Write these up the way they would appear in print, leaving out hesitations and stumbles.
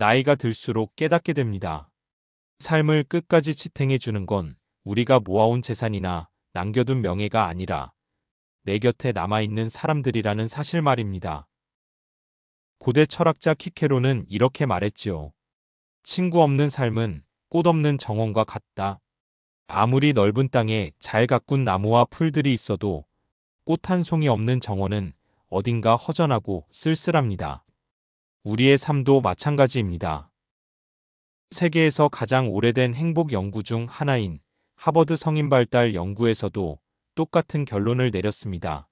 나이가 들수록 깨닫게 됩니다. 삶을 끝까지 지탱해 주는 건 우리가 모아온 재산이나 남겨둔 명예가 아니라 내 곁에 남아있는 사람들이라는 사실 말입니다. 고대 철학자 키케로는 이렇게 말했지요. 친구 없는 삶은 꽃 없는 정원과 같다. 아무리 넓은 땅에 잘 가꾼 나무와 풀들이 있어도 꽃 한 송이 없는 정원은 어딘가 허전하고 쓸쓸합니다. 우리의 삶도 마찬가지입니다. 세계에서 가장 오래된 행복 연구 중 하나인 하버드 성인발달 연구에서도 똑같은 결론을 내렸습니다.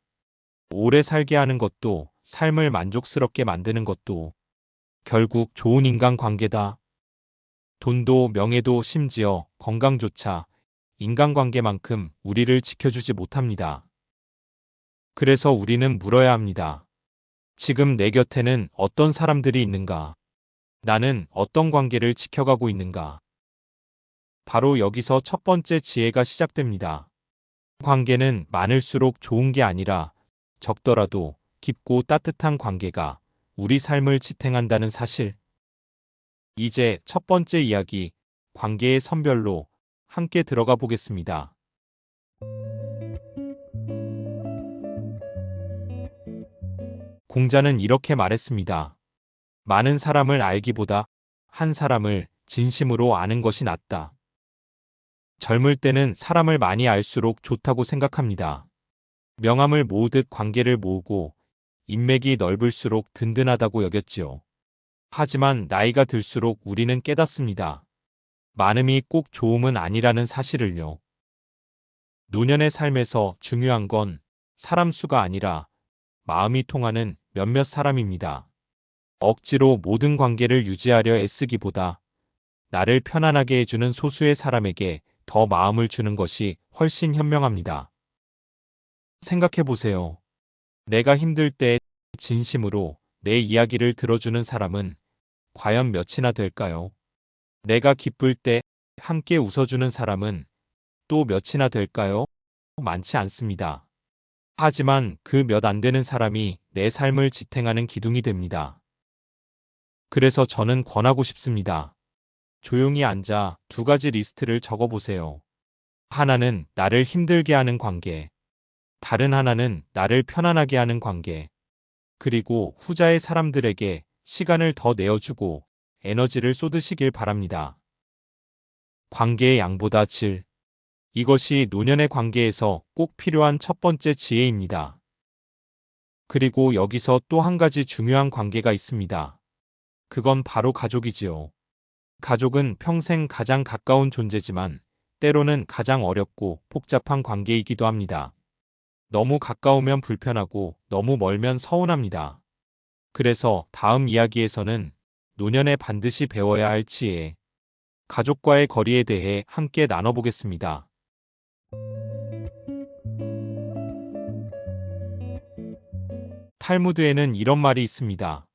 오래 살게 하는 것도 삶을 만족스럽게 만드는 것도 결국 좋은 인간관계다. 돈도 명예도 심지어 건강조차 인간관계만큼 우리를 지켜주지 못합니다. 그래서 우리는 물어야 합니다. 지금 내 곁에는 어떤 사람들이 있는가? 나는 어떤 관계를 지켜가고 있는가? 바로 여기서 첫 번째 지혜가 시작됩니다. 관계는 많을수록 좋은 게 아니라 적더라도 깊고 따뜻한 관계가 우리 삶을 지탱한다는 사실. 이제 첫 번째 이야기, 관계의 선별로 함께 들어가 보겠습니다. 공자는 이렇게 말했습니다. 많은 사람을 알기보다 한 사람을 진심으로 아는 것이 낫다. 젊을 때는 사람을 많이 알수록 좋다고 생각합니다. 명함을 모으듯 관계를 모으고 인맥이 넓을수록 든든하다고 여겼지요. 하지만 나이가 들수록 우리는 깨닫습니다. 많음이 꼭 좋음은 아니라는 사실을요. 노년의 삶에서 중요한 건 사람 수가 아니라 마음이 통하는 몇몇 사람입니다. 억지로 모든 관계를 유지하려 애쓰기보다 나를 편안하게 해주는 소수의 사람에게 더 마음을 주는 것이 훨씬 현명합니다. 생각해 보세요. 내가 힘들 때 진심으로 내 이야기를 들어주는 사람은 과연 몇이나 될까요? 내가 기쁠 때 함께 웃어주는 사람은 또 몇이나 될까요? 많지 않습니다. 하지만 그 몇 안 되는 사람이 내 삶을 지탱하는 기둥이 됩니다. 그래서 저는 권하고 싶습니다. 조용히 앉아 두 가지 리스트를 적어보세요. 하나는 나를 힘들게 하는 관계, 다른 하나는 나를 편안하게 하는 관계, 그리고 후자의 사람들에게 시간을 더 내어주고 에너지를 쏟으시길 바랍니다. 관계의 양보다 질. 이것이 노년의 관계에서 꼭 필요한 첫 번째 지혜입니다. 그리고 여기서 또 한 가지 중요한 관계가 있습니다. 그건 바로 가족이지요. 가족은 평생 가장 가까운 존재지만 때로는 가장 어렵고 복잡한 관계이기도 합니다. 너무 가까우면 불편하고 너무 멀면 서운합니다. 그래서 다음 이야기에서는 노년에 반드시 배워야 할 지혜, 가족과의 거리에 대해 함께 나눠보겠습니다. 탈무드에는 이런 말이 있습니다.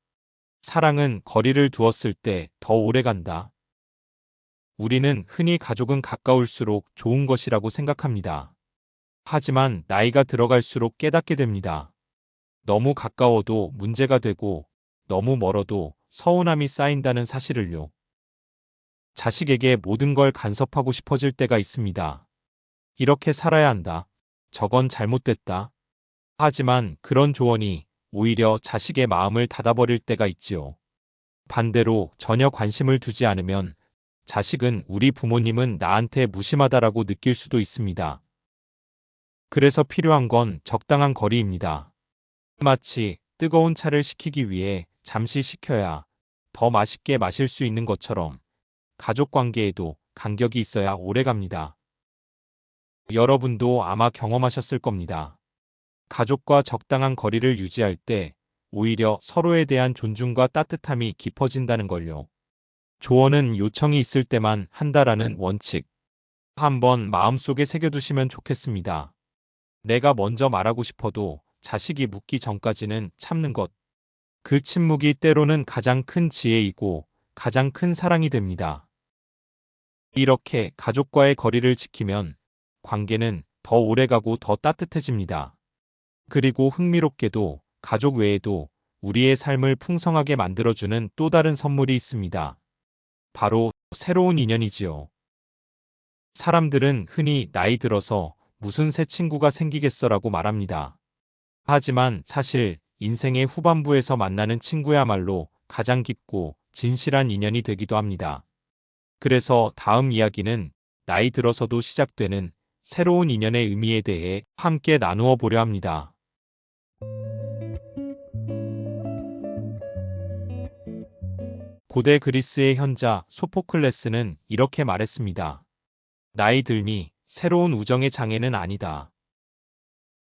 사랑은 거리를 두었을 때 더 오래 간다. 우리는 흔히 가족은 가까울수록 좋은 것이라고 생각합니다. 하지만 나이가 들어갈수록 깨닫게 됩니다. 너무 가까워도 문제가 되고 너무 멀어도 서운함이 쌓인다는 사실을요. 자식에게 모든 걸 간섭하고 싶어질 때가 있습니다. 이렇게 살아야 한다. 저건 잘못됐다. 하지만 그런 조언이 오히려 자식의 마음을 닫아버릴 때가 있지요. 반대로 전혀 관심을 두지 않으면 자식은 우리 부모님은 나한테 무심하다라고 느낄 수도 있습니다. 그래서 필요한 건 적당한 거리입니다. 마치 뜨거운 차를 식히기 위해 잠시 식혀야 더 맛있게 마실 수 있는 것처럼 가족 관계에도 간격이 있어야 오래갑니다. 여러분도 아마 경험하셨을 겁니다. 가족과 적당한 거리를 유지할 때 오히려 서로에 대한 존중과 따뜻함이 깊어진다는 걸요. 조언은 요청이 있을 때만 한다라는 원칙. 한번 마음속에 새겨두시면 좋겠습니다. 내가 먼저 말하고 싶어도 자식이 묻기 전까지는 참는 것. 그 침묵이 때로는 가장 큰 지혜이고 가장 큰 사랑이 됩니다. 이렇게 가족과의 거리를 지키면 관계는 더 오래가고 더 따뜻해집니다. 그리고 흥미롭게도 가족 외에도 우리의 삶을 풍성하게 만들어주는 또 다른 선물이 있습니다. 바로 새로운 인연이지요. 사람들은 흔히 나이 들어서 무슨 새 친구가 생기겠어라고 말합니다. 하지만 사실 인생의 후반부에서 만나는 친구야말로 가장 깊고 진실한 인연이 되기도 합니다. 그래서 다음 이야기는 나이 들어서도 시작되는 새로운 인연의 의미에 대해 함께 나누어 보려 합니다. 고대 그리스의 현자 소포클레스는 이렇게 말했습니다. 나이 들미 새로운 우정의 장애는 아니다.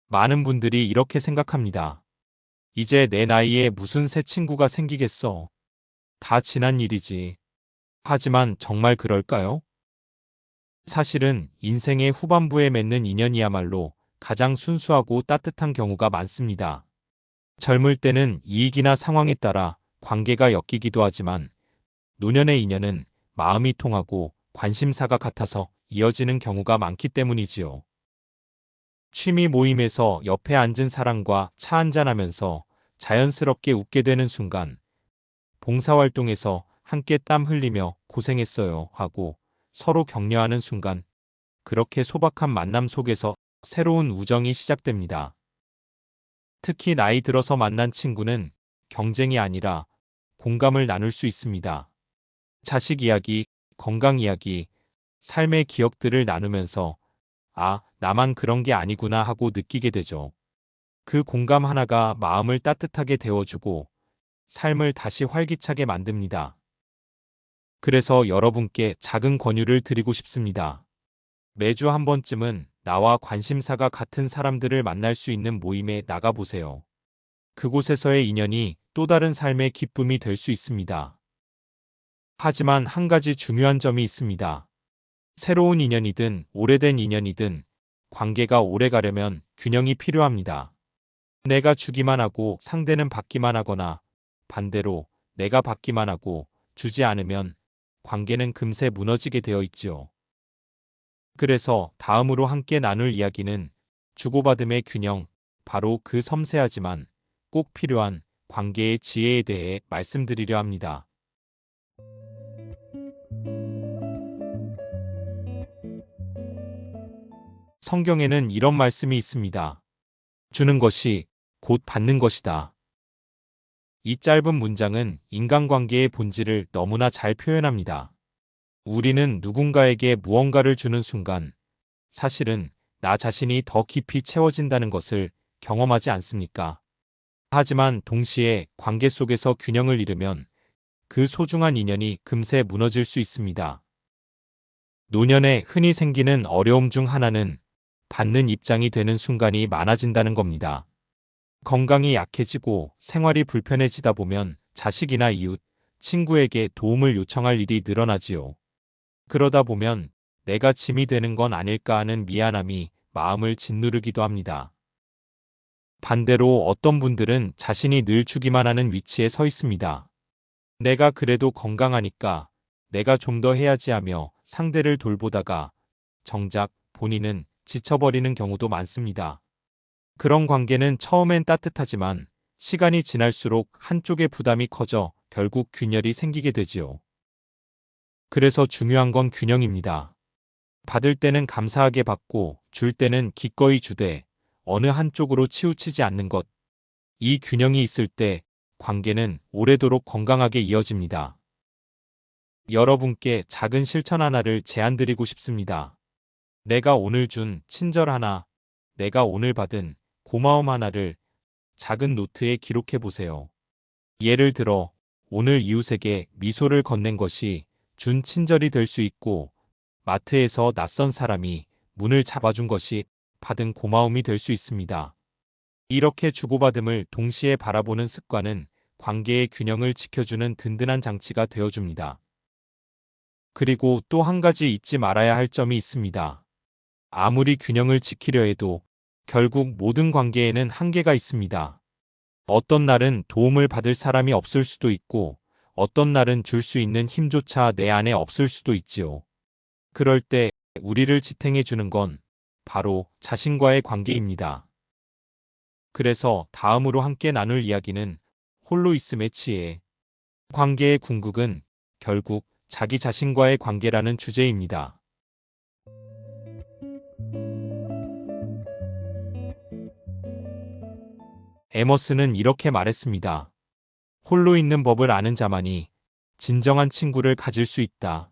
많은 분들이 이렇게 생각합니다. 이제 내 나이에 무슨 새 친구가 생기겠어. 다 지난 일이지. 하지만 정말 그럴까요? 사실은 인생의 후반부에 맺는 인연이야말로 가장 순수하고 따뜻한 경우가 많습니다. 젊을 때는 이익이나 상황에 따라 관계가 엮이기도 하지만 노년의 인연은 마음이 통하고 관심사가 같아서 이어지는 경우가 많기 때문이지요. 취미 모임에서 옆에 앉은 사람과 차 한잔하면서 자연스럽게 웃게 되는 순간, 봉사활동에서 함께 땀 흘리며 고생했어요 하고 서로 격려하는 순간, 그렇게 소박한 만남 속에서 새로운 우정이 시작됩니다. 특히 나이 들어서 만난 친구는 경쟁이 아니라 공감을 나눌 수 있습니다. 자식 이야기, 건강 이야기, 삶의 기억들을 나누면서 아, 나만 그런 게 아니구나 하고 느끼게 되죠. 그 공감 하나가 마음을 따뜻하게 데워주고 삶을 다시 활기차게 만듭니다. 그래서 여러분께 작은 권유를 드리고 싶습니다. 매주 한 번쯤은 나와 관심사가 같은 사람들을 만날 수 있는 모임에 나가보세요. 그곳에서의 인연이 또 다른 삶의 기쁨이 될 수 있습니다. 하지만 한 가지 중요한 점이 있습니다. 새로운 인연이든 오래된 인연이든 관계가 오래 가려면 균형이 필요합니다. 내가 주기만 하고 상대는 받기만 하거나 반대로 내가 받기만 하고 주지 않으면 관계는 금세 무너지게 되어 있지요. 그래서 다음으로 함께 나눌 이야기는 주고받음의 균형, 바로 그 섬세하지만 꼭 필요한 관계의 지혜에 대해 말씀드리려 합니다. 성경에는 이런 말씀이 있습니다. 주는 것이 곧 받는 것이다. 이 짧은 문장은 인간관계의 본질을 너무나 잘 표현합니다. 우리는 누군가에게 무언가를 주는 순간, 사실은 나 자신이 더 깊이 채워진다는 것을 경험하지 않습니까? 하지만 동시에 관계 속에서 균형을 잃으면 그 소중한 인연이 금세 무너질 수 있습니다. 노년에 흔히 생기는 어려움 중 하나는 받는 입장이 되는 순간이 많아진다는 겁니다. 건강이 약해지고 생활이 불편해지다 보면 자식이나 이웃, 친구에게 도움을 요청할 일이 늘어나지요. 그러다 보면 내가 짐이 되는 건 아닐까 하는 미안함이 마음을 짓누르기도 합니다. 반대로 어떤 분들은 자신이 늘 주기만 하는 위치에 서 있습니다. 내가 그래도 건강하니까 내가 좀 더 해야지 하며 상대를 돌보다가 정작 본인은 지쳐버리는 경우도 많습니다. 그런 관계는 처음엔 따뜻하지만 시간이 지날수록 한쪽의 부담이 커져 결국 균열이 생기게 되지요. 그래서 중요한 건 균형입니다. 받을 때는 감사하게 받고 줄 때는 기꺼이 주되 어느 한쪽으로 치우치지 않는 것. 이 균형이 있을 때 관계는 오래도록 건강하게 이어집니다. 여러분께 작은 실천 하나를 제안드리고 싶습니다. 내가 오늘 준 친절 하나, 내가 오늘 받은 고마움 하나를 작은 노트에 기록해 보세요. 예를 들어 오늘 이웃에게 미소를 건넨 것이 준 친절이 될 수 있고 마트에서 낯선 사람이 문을 잡아준 것이 받은 고마움이 될 수 있습니다. 이렇게 주고받음을 동시에 바라보는 습관은 관계의 균형을 지켜주는 든든한 장치가 되어줍니다. 그리고 또 한 가지 잊지 말아야 할 점이 있습니다. 아무리 균형을 지키려 해도 결국 모든 관계에는 한계가 있습니다. 어떤 날은 도움을 받을 사람이 없을 수도 있고 어떤 날은 줄 수 있는 힘조차 내 안에 없을 수도 있지요. 그럴 때 우리를 지탱해 주는 건 바로 자신과의 관계입니다. 그래서 다음으로 함께 나눌 이야기는 홀로 있음에 치해. 관계의 궁극은 결국 자기 자신과의 관계라는 주제입니다. 에머스는 이렇게 말했습니다. 홀로 있는 법을 아는 자만이 진정한 친구를 가질 수 있다.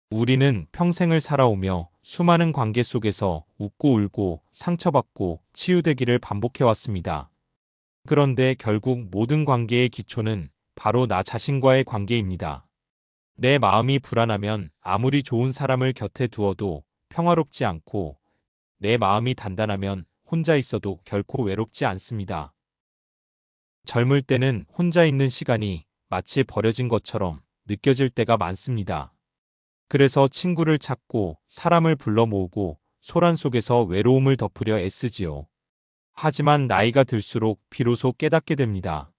우리는 평생을 살아오며 수많은 관계 속에서 웃고 울고 상처받고 치유되기를 반복해왔습니다. 그런데 결국 모든 관계의 기초는 바로 나 자신과의 관계입니다. 내 마음이 불안하면 아무리 좋은 사람을 곁에 두어도 평화롭지 않고, 내 마음이 단단하면 혼자 있어도 결코 외롭지 않습니다. 젊을 때는 혼자 있는 시간이 마치 버려진 것처럼 느껴질 때가 많습니다. 그래서 친구를 찾고 사람을 불러 모으고 소란 속에서 외로움을 덮으려 애쓰지요. 하지만 나이가 들수록 비로소 깨닫게 됩니다.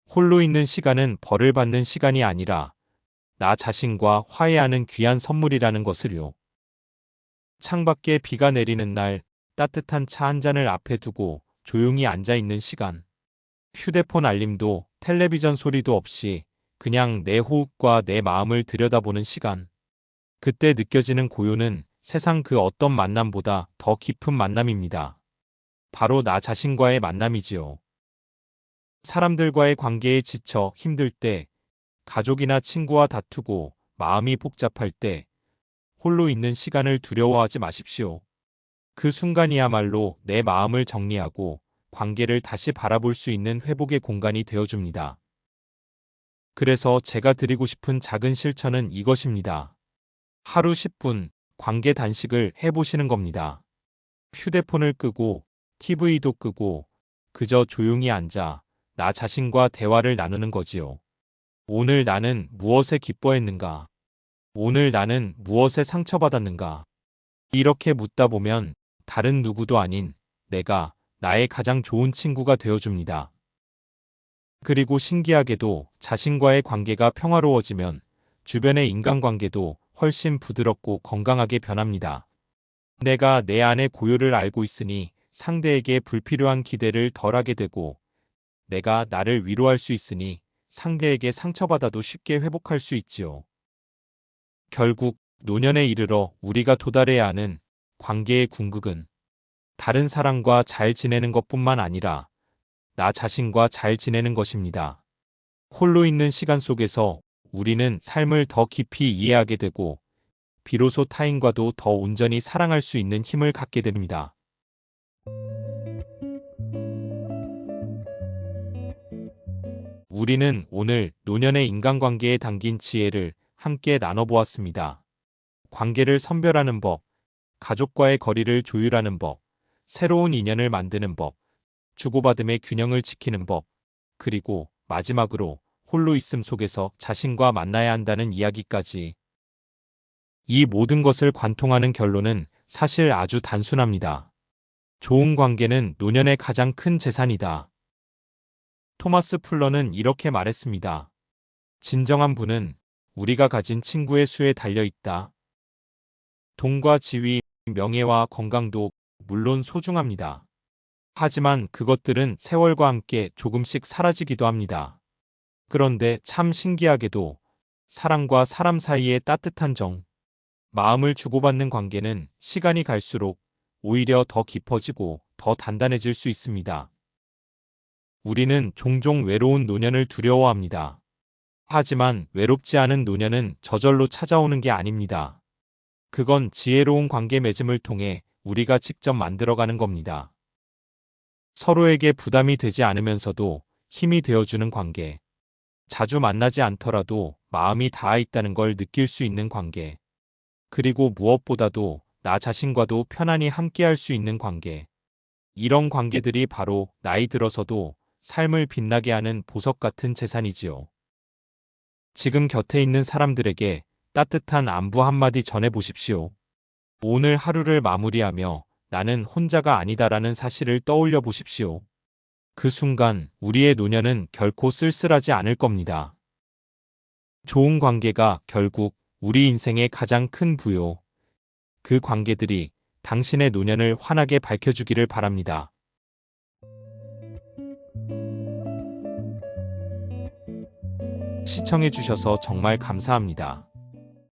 홀로 있는 시간은 벌을 받는 시간이 아니라 나 자신과 화해하는 귀한 선물이라는 것을요. 창밖에 비가 내리는 날, 따뜻한 차 한 잔을 앞에 두고 조용히 앉아 있는 시간. 휴대폰 알림도 텔레비전 소리도 없이 그냥 내 호흡과 내 마음을 들여다보는 시간. 그때 느껴지는 고요는 세상 그 어떤 만남보다 더 깊은 만남입니다. 바로 나 자신과의 만남이지요. 사람들과의 관계에 지쳐 힘들 때, 가족이나 친구와 다투고 마음이 복잡할 때, 홀로 있는 시간을 두려워하지 마십시오. 그 순간이야말로 내 마음을 정리하고 관계를 다시 바라볼 수 있는 회복의 공간이 되어줍니다. 그래서 제가 드리고 싶은 작은 실천은 이것입니다. 하루 10분 관계 단식을 해보시는 겁니다. 휴대폰을 끄고 TV도 끄고 그저 조용히 앉아 나 자신과 대화를 나누는 거지요. 오늘 나는 무엇에 기뻐했는가? 오늘 나는 무엇에 상처받았는가? 이렇게 묻다 보면 다른 누구도 아닌 내가 나의 가장 좋은 친구가 되어줍니다. 그리고 신기하게도 자신과의 관계가 평화로워지면 주변의 인간관계도 훨씬 부드럽고 건강하게 변합니다. 내가 내 안의 고요를 알고 있으니 상대에게 불필요한 기대를 덜하게 되고, 내가 나를 위로할 수 있으니 상대에게 상처받아도 쉽게 회복할 수 있지요. 결국 노년에 이르러 우리가 도달해야 하는 관계의 궁극은 다른 사람과 잘 지내는 것뿐만 아니라 나 자신과 잘 지내는 것입니다. 홀로 있는 시간 속에서 우리는 삶을 더 깊이 이해하게 되고, 비로소 타인과도 더 온전히 사랑할 수 있는 힘을 갖게 됩니다. 우리는 오늘 노년의 인간관계에 담긴 지혜를 함께 나눠보았습니다. 관계를 선별하는 법, 가족과의 거리를 조율하는 법, 새로운 인연을 만드는 법, 주고받음의 균형을 지키는 법, 그리고 마지막으로 홀로 있음 속에서 자신과 만나야 한다는 이야기까지. 이 모든 것을 관통하는 결론은 사실 아주 단순합니다. 좋은 관계는 노년의 가장 큰 재산이다. 토마스 풀러는 이렇게 말했습니다. 진정한 부는 우리가 가진 친구의 수에 달려 있다. 돈과 지위, 명예와 건강도 물론 소중합니다. 하지만 그것들은 세월과 함께 조금씩 사라지기도 합니다. 그런데 참 신기하게도 사람과 사람 사이의 따뜻한 정, 마음을 주고받는 관계는 시간이 갈수록 오히려 더 깊어지고 더 단단해질 수 있습니다. 우리는 종종 외로운 노년을 두려워합니다. 하지만 외롭지 않은 노년은 저절로 찾아오는 게 아닙니다. 그건 지혜로운 관계 맺음을 통해 우리가 직접 만들어가는 겁니다. 서로에게 부담이 되지 않으면서도 힘이 되어주는 관계. 자주 만나지 않더라도 마음이 닿아 있다는 걸 느낄 수 있는 관계. 그리고 무엇보다도 나 자신과도 편안히 함께할 수 있는 관계. 이런 관계들이 바로 나이 들어서도 삶을 빛나게 하는 보석 같은 재산이지요. 지금 곁에 있는 사람들에게 따뜻한 안부 한마디 전해보십시오. 오늘 하루를 마무리하며 나는 혼자가 아니다라는 사실을 떠올려 보십시오. 그 순간 우리의 노년은 결코 쓸쓸하지 않을 겁니다. 좋은 관계가 결국 우리 인생의 가장 큰 부요. 그 관계들이 당신의 노년을 환하게 밝혀주기를 바랍니다. 시청해주셔서 정말 감사합니다.